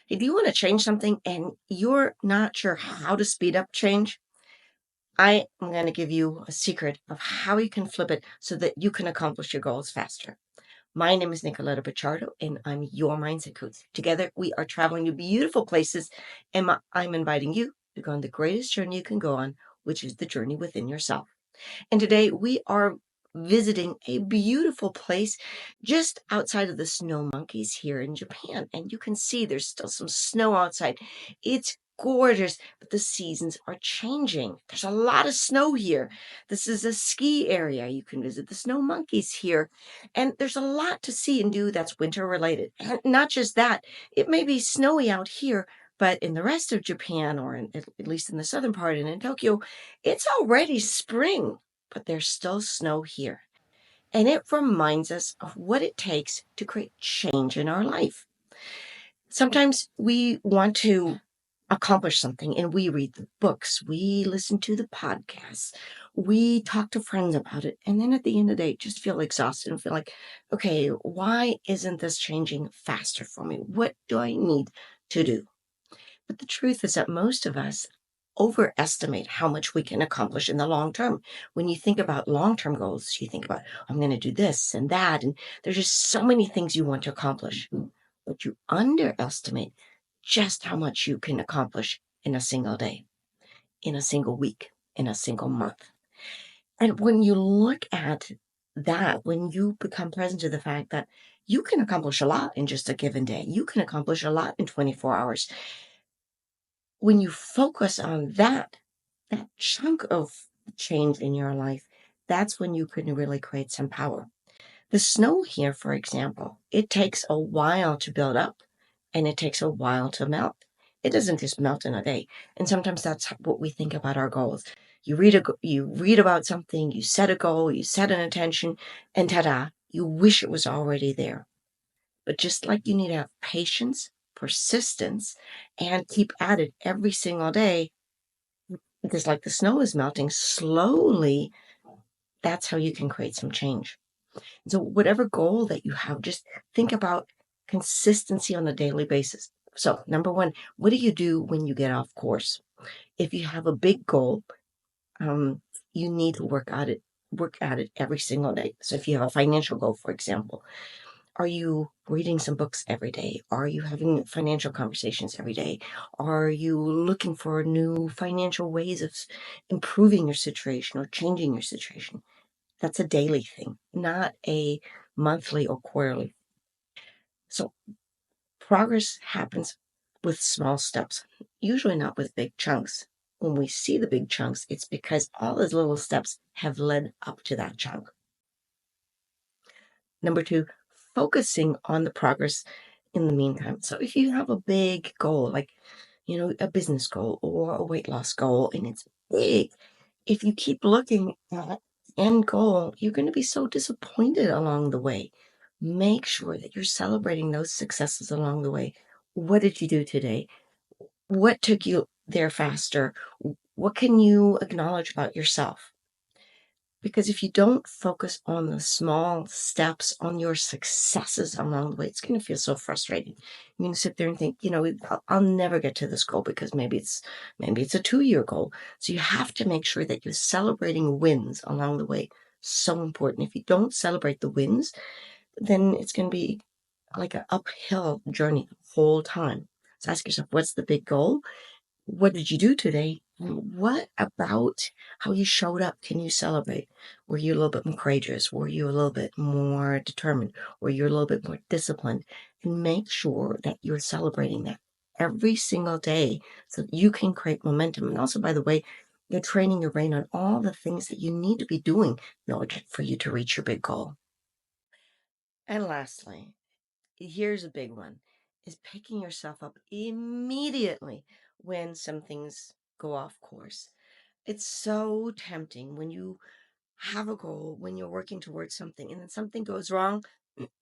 If you want to change something and you're not sure how to speed up change, I am going to give you a secret of how you can flip it so that you can accomplish your goals faster. My name is Nicoletta, and I'm your mindset coach. Together, we are traveling to beautiful places, and I'm inviting you to go on the greatest journey you can go on, which is the journey within yourself. And today we are visiting a beautiful place just outside of the snow monkeys here in Japan. And you can see there's still some snow outside. It's gorgeous, but the seasons are changing. There's a lot of snow here. This is a ski area. You can visit the snow monkeys here. And there's a lot to see and do that's winter related. And not just that, it may be snowy out here, but in the rest of Japan, or at least in the southern part and in Tokyo, it's already spring, but there's still snow here. And it reminds us of what it takes to create change in our life. Sometimes we want to accomplish something and we read the books, we listen to the podcasts, we talk to friends about it. And then at the end of the day, just feel exhausted and feel like, okay, why isn't this changing faster for me? What do I need to do? But the truth is that most of us overestimate how much we can accomplish in the long term. When you think about long-term goals, you think about, I'm going to do this and that, and there's just so many things you want to accomplish. But you underestimate just how much you can accomplish in a single day, in a single week, in a single month. And when you look at that, when you become present to the fact that you can accomplish a lot in just a given day, you can accomplish a lot in 24 hours. When you focus on that chunk of change in your life, that's when you can really create some power. The snow here, for example, it takes a while to build up and it takes a while to melt. It doesn't just melt in a day. And sometimes that's what we think about our goals. You read about something, you set a goal, you set an intention, and ta-da, you wish it was already there. But just like you need to have patience, persistence, and keep at it every single day, because like the snow is melting slowly, that's how you can create some change. So whatever goal that you have, just think about consistency on a daily basis. So number one, what do you do when you get off course? If you have a big goal, you need to work at it every single day. So if you have a financial goal, for example, are you reading some books every day? Are you having financial conversations every day? Are you looking for new financial ways of improving your situation or changing your situation? That's a daily thing, not a monthly or quarterly. So progress happens with small steps, usually not with big chunks. When we see the big chunks, it's because all those little steps have led up to that chunk. Number two, focusing on the progress in the meantime. So if you have a big goal, like, a business goal or a weight loss goal, and it's big, if you keep looking at the end goal, you're going to be so disappointed along the way. Make sure that you're celebrating those successes along the way. What did you do today? What took you there faster? What can you acknowledge about yourself? Because if you don't focus on the small steps, on your successes along the way, it's going to feel so frustrating. You're going to sit there and think, I'll never get to this goal because maybe it's a 2-year goal. So you have to make sure that you're celebrating wins along the way. So important. If you don't celebrate the wins, then it's going to be like an uphill journey the whole time. So ask yourself, what's the big goal? What did you do today? What about how you showed up can you celebrate? Were you a little bit more courageous? Were you a little bit more determined? Were you a little bit more disciplined? And make sure that you're celebrating that every single day so that you can create momentum. And also, by the way, you're training your brain on all the things that you need to be doing in order for you to reach your big goal. And lastly, here's a big one, is picking yourself up immediately when some things go off course. It's so tempting when you have a goal, when you're working towards something, and then something goes wrong,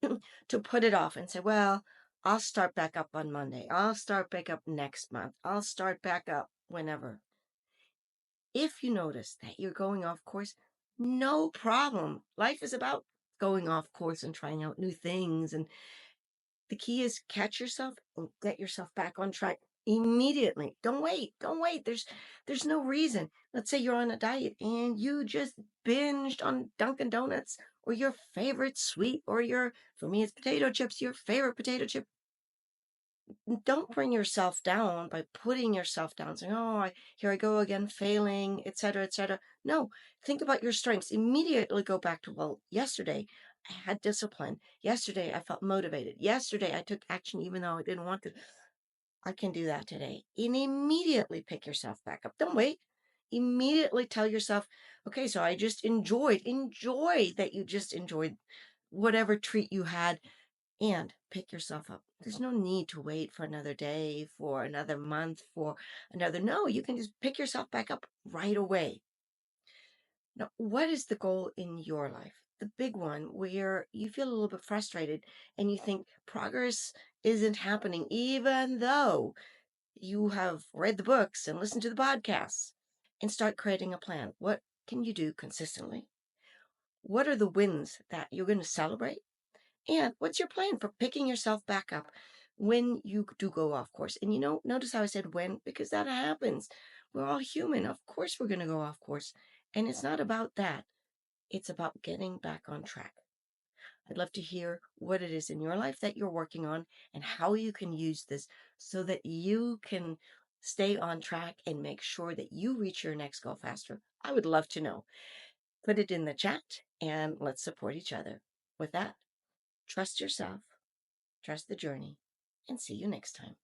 to put it off and say, well, I'll start back up on Monday. I'll start back up next month. I'll start back up whenever. If you notice that you're going off course, no problem. Life is about going off course and trying out new things and The key is catch yourself and get yourself back on track immediately. Don't wait. Don't wait. There's no reason. Let's say you're on a diet and you just binged on Dunkin' Donuts or your favorite sweet or for me it's potato chips, your favorite potato chip. Don't bring yourself down by putting yourself down, saying, "Oh, here I go again, failing, etc., etc." No, think about your strengths. Immediately go back to, well, yesterday I had discipline. Yesterday I felt motivated. Yesterday I took action even though I didn't want to. I can do that today. And immediately pick yourself back up. Don't wait. Immediately tell yourself, okay, so I just enjoy that you just enjoyed whatever treat you had and pick yourself up. There's no need to wait for another day, for another month, for another. No, you can just pick yourself back up right away. Now, what is the goal in your life? The big one where you feel a little bit frustrated and you think progress isn't happening, even though you have read the books and listened to the podcasts, and start creating a plan. What can you do consistently? What are the wins that you're going to celebrate? And what's your plan for picking yourself back up when you do go off course? And notice how I said when, because that happens. We're all human. Of course, we're going to go off course. And it's not about that. It's about getting back on track. I'd love to hear what it is in your life that you're working on and how you can use this so that you can stay on track and make sure that you reach your next goal faster. I would love to know. Put it in the chat and let's support each other. With that, trust yourself, trust the journey, and see you next time.